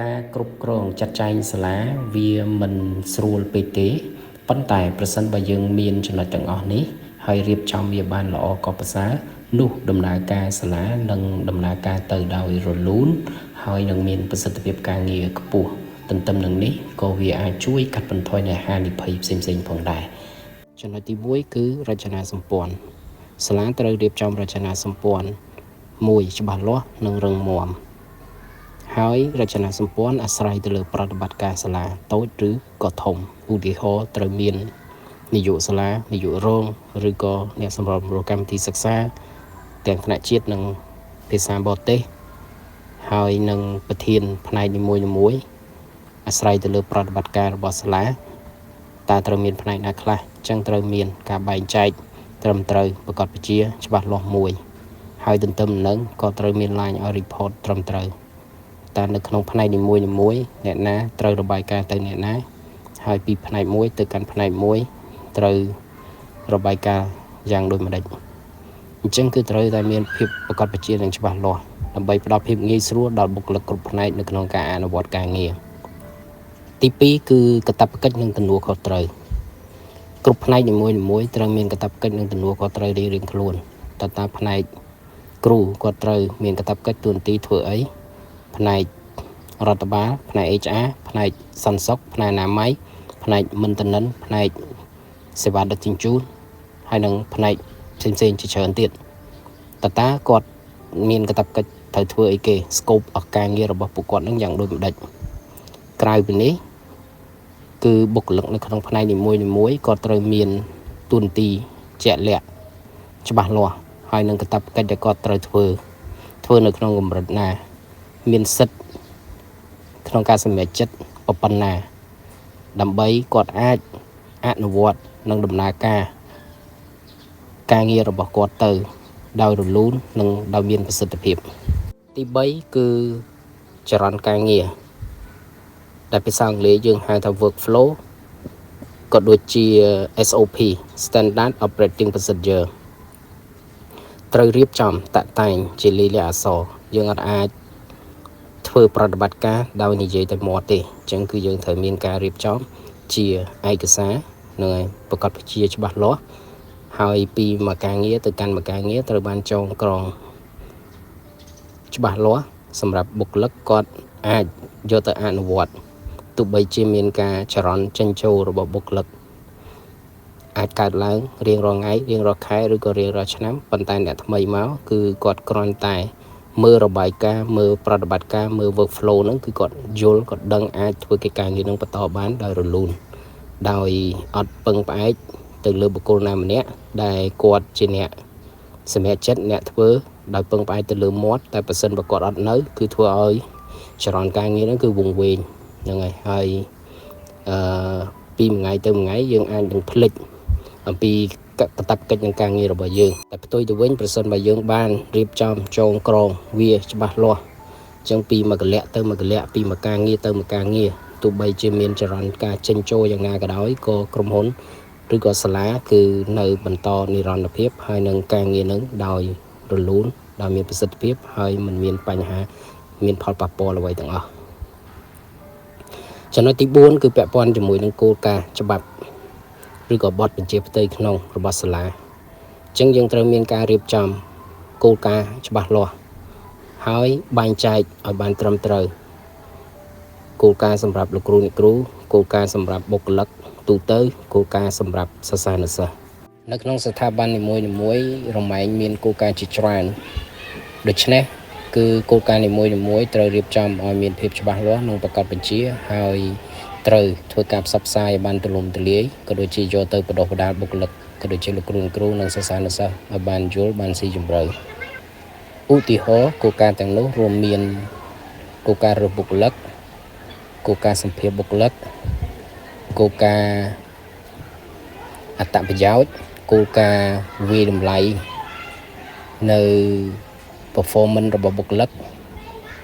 ការគ្រប់គ្រងចាត់ចែងសាលាវាមិនស្រួលពេកទេប៉ុន្តែប្រសិនបើយើងមានចំណុចទាំងអស់នេះហើយរៀបចំវាបានល្អក៏ប្រសើរនោះដំណើរការសាលានឹងដំណើរការទៅដោយរលូនហើយនឹងមានប្រសិទ្ធភាពការងារខ្ពស់ទន្ទឹមនឹងនេះក៏វាអាចជួយកាត់បន្ថយនូវហានិភ័យផ្សេងៗផងដែរចំណុចទី1គឺរចនាសម្ព័ន្ធសាលាត្រូវរៀបចំរចនាសម្ព័ន្ធមួយច្បាស់លាស់និងរឹងមាំហើយរចនាសម្ព័ន្ធអាស្រ័យទៅលើប្រតិបត្តិការសាលាតូចឬក៏ធំឧទាហរណ៍ត្រូវមាននាយកសាលានាយករងឬក៏អ្នកសម្របសម្រួលកម្មវិធីសិក្សាទាំងថ្នាក់ជាតិនិងភាសាបរទេសហើយនឹងប្រធានផ្នែកនីមួយៗអាស្រ័យទៅលើប្រតិបត្តិការរបស់សាលាតើត្រូវមានផ្នែកណាខ្លះអញ្ចឹងត្រូវមានការបែងចែកត្រឹមត្រូវប្រកបវិជ្ជាច្បាស់លាស់មួយហើយទន្ទឹមនឹងក៏ត្រូវមាន line ឲ្យ report ត្រឹមត្រូវតើនៅក្នុងផ្នែកនីមួយៗអ្នកណាត្រូវរបាយការណ៍ទៅអ្នកណាហើយពីផ្នែកមួយទៅកាន់ផ្នែកមួយត្រូវរបាយការណ៍យ៉ាងដូចម្ដេចអញ្ចឹងគឺត្រូវតែមានភាពប្រកបវិជ្ជានិងច្បាស់លាស់ដើម្បីផ្ដល់ភាពងាយស្រួលដល់បុគ្គលិកគ្រប់ផ្នែកនៅក្នុងការអនុវត្តការងារទី2គឺកាតព្វកិច្ចនិងទំនួលខុសត្រូវគ្រប់ផ្នែកនីមួយៗត្រូវមានកាតព្វកិច្ចនិងទំនួលខុសត្រូវរៀងៗខ្លួនតើផ្នែកគ្រូគាត់ត្រូវមានកាតព្វកិច្ចទូនទីធ្វើអីផ្នែករដ្ឋបាលផ្នែក HR ផ្នែកសន្តិសុខផ្នែកអនាម័យផ្នែកmaintenanceផ្នែកសេវាដឹកជញ្ជូនហើយនិងផ្នែកផ្សេងៗជាច្រើនទៀតតើគាត់មានកាតព្វកិច្ចត្រូវធ្វើអីគេ scope of ការងាររបស់ពួកគាត់នឹងយ៉ាងដូចម្ដេចក្រៅពីនេះគឺបុគ្គលិកនៅក្នុងផ្នែកនីមួយៗគាត់ត្រូវមានទូនទីជាក់លាក់ច្បាស់លាស់ហើយនឹងកាតព្វកិច្ចដែលគាត់ត្រូវធ្វើនៅក្នុងកម្រិតណាមានសិទ្ធិក្នុងការសម្រេចចិត្តប៉ុណ្ណាដើម្បីគាត់អាចអនុវត្តនិងដំណើរការងាររបស់គាត់ទៅដោយរលូននិងដោយមានប្រសិទ្ធភាពទី3គឺចរន្តការងារដែលភាសាអង់គ្លេសយើងហៅថា workflow ក៏ដូចជា SOP Standard Operating Procedure ត្រូវរៀបចំតាក់តែងជាលិលាអក្សរយើងអាចធ្វើប្រតិបត្តិការដោយនិយាយតែមាត់ទេអញ្ចឹងគឺយើងត្រូវមានការរៀបចំជាឯកសារនិងប្រកបវិជ្ជាច្បាស់លាស់ហើយពីមួយការងារទៅកាន់មួយការងារត្រូវបានចងក្រងច្បាស់លាស់សម្រាប់បុគ្គលិកគាត់អាចយកទៅអនុវត្តទោះបីជាមានការចរន្តចេញចូលរបស់បុគ្គលិកអាចកើតឡើងរៀងរាល់ថ្ងៃរៀងរាល់ខែឬក៏រៀងរាល់ឆ្នាំប៉ុន្តែអ្នកថ្មីមកគឺគាត់គ្រាន់តែមើលរបាយការណ៍មើលប្រតិបត្តិការមើល workflow ហ្នឹងគឺគាត់យល់គាត់ដឹងអាចធ្វើកិច្ចការងារនឹងបន្តបានដោយរលូនដោយអត់ពឹងផ្អែកទៅលើបុគ្គលណាម្នាក់ដែលគាត់ជាអ្នកសម្រេចចិត្តអ្នកធ្វើដោយពឹងផ្អែកទៅលើមាត់តែប៉ះសិនបើគាត់អត់នៅគឺធ្វើឲ្យចរន្តការងារហ្នឹងគឺវង្វេងហ្នឹងហើយពីមួយថ្ងៃទៅមួយថ្ងៃយើងអាចនឹងភ្លេចអំពីកាតព្វកិច្ចនិងការងាររបស់យើងតែផ្ទុយទៅវិញប្រសិនបើយើងបានរៀបចំចងក្រងវាច្បាស់លាស់អញ្ចឹងពីមួយកលៈទៅមួយកលៈពីមួយការងារទៅមួយការងារទោះបីជាមានចរន្តការចេញចូលយ៉ាងណាក៏ដោយក៏ក្រុមហ៊ុនឬក៏សាលាគឺនៅបន្តនិរន្តរភាពហើយនឹងការងារនឹងដោយរលូនដោយមានប្រសិទ្ធភាពហើយមិនមានបញ្ហាមានផលប៉ះពាល់អ្វីទាំងអស់ចំណុចទី4គឺពាក់ព័ន្ធជាមួយនឹងគោលការណ៍ច្បាប់ឬក៏បទបញ្ជាផ្ទៃក្នុងរបស់សាលាអញ្ចឹងយើងត្រូវមានការរៀបចំគោលការណ៍ច្បាស់លាស់ហើយបែងចែកឲ្យបានត្រឹមត្រូវគោលការណ៍សម្រាប់លោកគ្រូអ្នកគ្រូគោលការណ៍សម្រាប់បុគ្គលិកទូទៅគោលការណ៍សម្រាប់សិស្សានុសិស្សនៅក្នុងស្ថាប័ននីមួយៗរមែងមានគោលការណ៍ជាច្រើនដូច្នេះគឺគោលការណ៍នីមួយៗត្រូវរៀបចំឲ្យមានភាពច្បាស់លាស់និងប្រកបបញ្ជាហើយត្រូវធ្វើការផ្សព្វផ្សាយឲ្យបានទូលំទូលាយក៏ដូចជាយកទៅបណ្ដុះបណ្ដាលបុគ្គលិកក៏ដូចជាលោកគ្រូនិងសិស្សានុសិស្សឲ្យបានយល់បានស៊ីជម្រៅឧទាហរណ៍គោលការណ៍ទាំងនោះរួមមានគោលការណ៍របស់បុគ្គលិកគោលការណ៍សម្ភារបុគ្គលិកគោលការណ៍អត្ថប្រយោជន៍គោលការណ៍វាយតម្លៃនៅ performance របស់បុគ្គលិក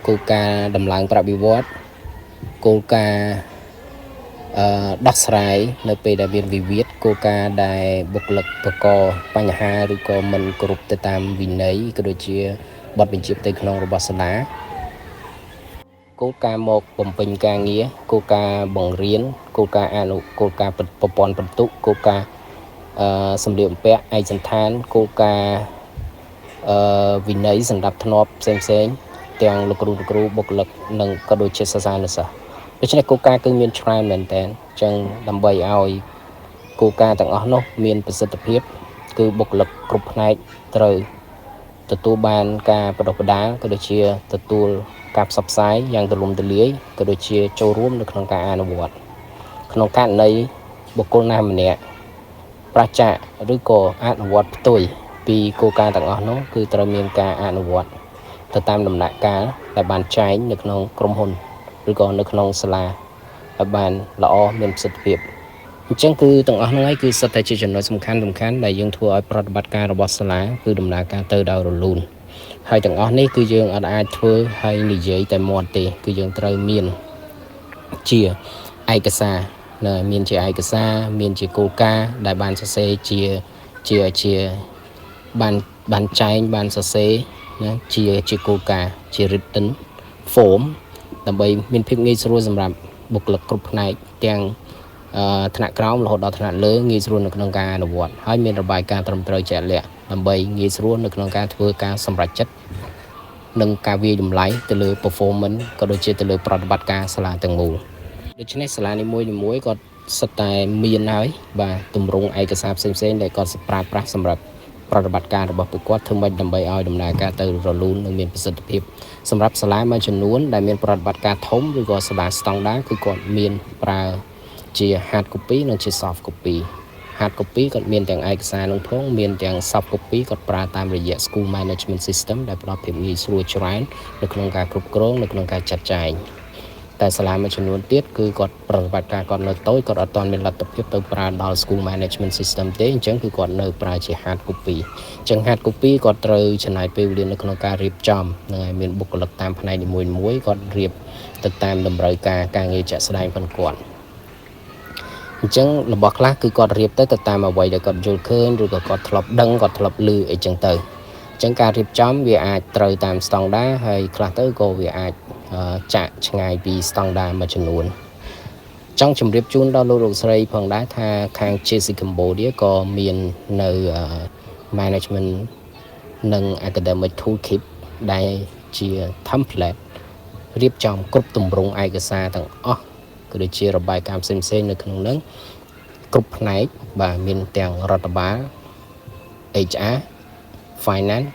គោលការណ៍ដំឡើងប្រាក់បៀវត្សគោលការណ៍ដោះស្រាយនៅពេលដែលមានវិវាទគោលការណ៍ដែលបុគ្គលិកប្រកបបញ្ហាឬក៏មិនគោរពទៅតាមវិន័យក៏ដូចជាបទបញ្ជាផ្ទៃក្នុងរបស់សាលាគ គោលការណ៍មកបំពេញការងារគោលការណ៍បង្រៀនគោលការណ៍គោលការណ៍ប្រព័ន្ធបន្ទុកគោលការណ៍សម្លៀកបំពាក់ឯកសណ្ឋានគោលការណ៍វិន័យសម្រាប់ធ្នាប់ផ្សេងទាំងលោកគ្រូបុគ្គលិកនិងក៏ដូចជាសិស្សានុសិស្សដូច្នេះគោលការណ៍គឺមានច្រើនមែនតើអញ្ចឹងដើម្បីឲ្យគោលការណ៍ទាំងអស់នោះមានប្រសិទ្ធភាពគឺបុគ្គលិកគ្រប់ផ្នែកត្រូវទទួលបានការបណ្ដុះបណ្ដាលក៏ដូចជាទទួលការផ្សព្វផ្សាយយ៉ាងទូលំទូលាយក៏ដូចជាចូលរួមនៅក្នុងការអនុវត្តក្នុងករណីបុគ្គលណាម្នាក់ប្រឆាចឬក៏អនុវត្តផ្ទុយពីគោលការណ៍ទាំងអស់នោះគឺត្រូវមានការអនុវត្តទៅតាមដំណាក់កាលដែលបានចែងនៅក្នុងក្រុមហ៊ុនឬក៏នៅក្នុងសាលាឲ្យបានល្អមានប្រសិទ្ធភាពអញ្ចឹងគឺទាំងអស់ហ្នឹងហើយគឺសុទ្ធតែជាចំណុចសំខាន់ដែលយើងធ្វើឲ្យប្រតិបត្តិការរបស់សាលាគឺដំណើរការទៅដោយរលូនហើយទាំងអស់នេះគឺយើងអាចធ្វើឲ្យនិយាយតែមាត់ទេគឺយើងត្រូវមានជាឯកសារមានជាឯកសារមានជាគោលការណ៍ដែលបានសរសេរជាបានចែងបានសរសេរណាជាគោលការណ៍ជា written form ដើម្បីមានភាពងាយស្រួលសម្រាប់បុគ្គលិកគ្រប់ផ្នែកទាំងថ្នាក់ក្រោមរហូតដល់ថ្នាក់លើងាយស្រួលនៅក្នុងការអនុវត្តហើយមានរបាយការណ៍ត្រឹមត្រូវជាក់លាក់ដើម្បីងាយស្រួលនៅក្នុងការធ្វើការសម្រេចចិត្តនិងការវាយតម្លៃទៅលើ performance ក៏ដូចជាទៅលើប្រតិបត្តិការសាលាទាំងមូលដូច្នេះសាលានីមួយៗគាត់សុទ្ធតែមានហើយបាទទម្រង់ឯកសារផ្សេងដែលគាត់ប្រើប្រាស់សម្រាប់ប្រតិបត្តិការរបស់ពួកគាត់ធ្វើម៉េចដើម្បីឲ្យដំណើរការទៅរលូននិងមានប្រសិទ្ធភាពសម្រាប់សាលាមួយចំនួនដែលមានប្រតិបត្តិការធំឬក៏សាលាស្តង់ដារគឺគាត់មានប្រើជា hard copy និងជា soft copy hard copy គាត់មានទាំងឯកសារនឹងផងមានទាំង soft copy គាត់ប្រើតាមរយៈ school management system ដែលផ្ដល់ភាពងាយស្រួលច្រើននៅក្នុងការគ្រប់គ្រងនៅក្នុងការចាត់ចែងតែសាលាមួយចំនួនទៀតគឺគាត់ប្រតិបត្តិការគាត់នៅតូចគាត់អត់ទាន់មានលទ្ធភាពទៅប្រើដល់ school management system ទេអញ្ចឹងគឺគាត់នៅប្រើជា hard copy អញ្ចឹង hard copy គាត់ត្រូវចំណាយពេលវេលានៅក្នុងការរៀបចំនឹងឲ្យមានបុគ្គលិកតាមផ្នែកនីមួយៗគាត់រៀបទៅតាមតម្រូវការងារជាក់ស្ដែងរបស់គាត់អញ្ចឹងរបស់ខ្លះគឺគាត់រៀបទៅតាមអ្វីដែលគាត់យល់ឃើញឬក៏គាត់ធ្លាប់ដឹងគាត់ធ្លាប់ឮអីចឹងទៅអញ្ចឹងការរៀបចំវាអាចត្រូវតាមស្តង់ដារហើយខ្លះទៅក៏វាអាចចាក់ឆ្ងាយពីស្តង់ដារមួយចំនួនចង់ជម្រាបជូនដល់លោកស្រីផងដែរថាខាង JC Cambodia ក៏មាននៅ management និង academic toolkit ដែលជា template រៀបចំគ្រប់ទម្រង់ឯកសារទាំងអស់ក៏ដូចជារបាយការណ៍ផ្សេងៗនៅក្នុងហ្នឹងគ្រប់ផ្នែកបាទមានទាំងរដ្ឋបាល HR finance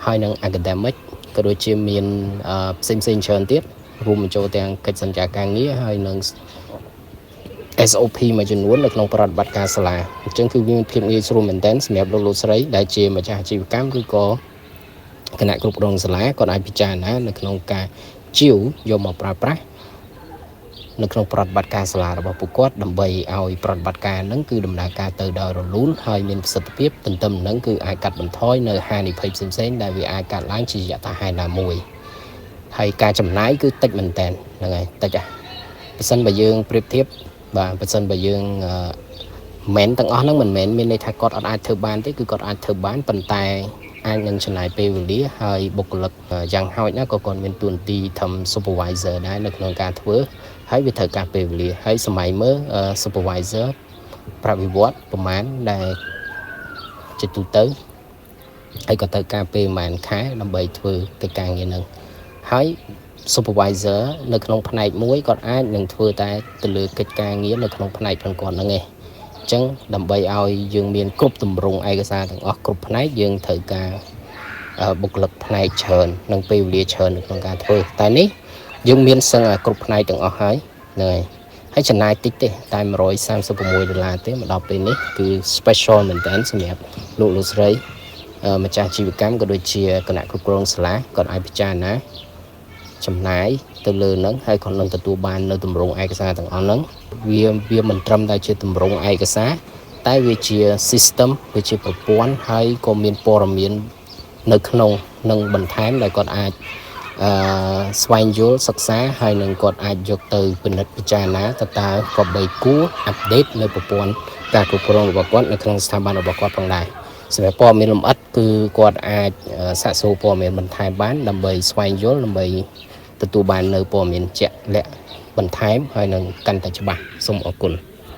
ហើយនិង academic ក៏ដូចជាមានផ្សេងច្រើនទៀតរួមបញ្ចូលទាំងកិច្ចសន្យាការងារហើយនិង SOP មួយចំនួននៅក្នុងប្រតិបត្តិការសាលាអញ្ចឹងគឺមានភាពងាយស្រួលមែនទែនសម្រាប់លោកស្រីដែលជាម្ចាស់អាជីវកម្មឬក៏គណៈគ្រប់គ្រងសាលាគាត់អាចពិចារណានៅក្នុងការជាវយកមកប្រើប្រាស់នៅក្នុងប្រតិបត្តិការសាលារបស់ពួកគាត់ដើម្បីឲ្យប្រតិបត្តិការហ្នឹងគឺដំណើរការទៅដោយរលូនហើយមានប្រសិទ្ធភាពទន្ទឹមនឹងគឺអាចកាត់បន្ថយនៅហានិភ័យផ្សេងៗដែលវាអាចកើតឡើងជាយថាហេតុណាមួយហើយការចំណាយគឺតិចមែនតើហ្នឹងហើយតិចបើសិនបើយើងប្រៀបធៀបបាទបើសិនបើយើងមិនទាំងអស់ហ្នឹងមិនមែនមានន័យថាគាត់អត់អាចធ្វើបានទេគឺគាត់អាចធ្វើបានប៉ុន្តែអាចនឹងចំណាយពេលវេលាហើយបុគ្គលិកយ៉ាងហោចណាស់ក៏គាត់មានតួនាទីធ្វើ supervisor ដែរនៅក្នុងការធ្វើហើយវាត្រូវការពេលវេលាហើយសម័យមើល supervisor ប្រតិវត្តប្រមាណដែលជាទូទៅហើយក៏ត្រូវការពេលប្រហែលខែដើម្បីធ្វើកិច្ចការងារហ្នឹងហើយ supervisor នៅក្នុងផ្នែកមួយគាត់អាចនឹងធ្វើតែទៅលើកិច្ចការងារនៅក្នុងផ្នែកផងគាត់ហ្នឹងឯងអញ្ចឹងដើម្បីឲ្យយើងមានគ្រប់ទម្រង់ឯកសារទាំងអស់គ្រប់ផ្នែកយើងត្រូវការបុគ្គលិកផ្នែកច្រើននិងពេលវេលាច្រើននៅក្នុងការធ្វើតែនេះយើងមានសឹងគ្រប់ផ្នែកទាំងអស់ហើយហ្នឹងហើយចំណាយតិចទេតែ$136ទេមកដល់ពេលនេះគឺ special មែនតើសម្រាប់លោកស្រីម្ចាស់ជីវកម្មក៏ដូចជាគណៈគ្រប់គ្រងសាលាគាត់អាចពិចារណាចំណាយទៅលើហ្នឹងហើយគាត់នឹងទទួលបាននៅទម្រង់ឯកសារទាំងអស់ហ្នឹងវាមិនត្រឹមតែជាទម្រង់ឯកសារតែវាជា system វាជាប្រព័ន្ធហើយក៏មានព័ត៌មាននៅក្នុងនឹងបន្ថែមដែលគាត់អាចស្វែងយល់សិក្សាហើយនឹងគាត់អាចយកទៅពិនិត្យពិចារណាតើក៏បីគួរអាប់ដេតនៅប្រព័ន្ធការគ្រប់គ្រងរបស់គាត់នៅក្នុងស្ថាប័នរបស់គាត់ផងដែរសម្រាប់ព័ត៌មានលម្អិតគឺគាត់អាចសាកសួរព័ត៌មានបន្ថែមបានដើម្បីស្វែងយល់ដើម្បី ទទួលបាននៅព័ត៌មានជាក់លាក់បន្ថែមហើយនឹងកាន់តែច្បាស់សូមអរគុណ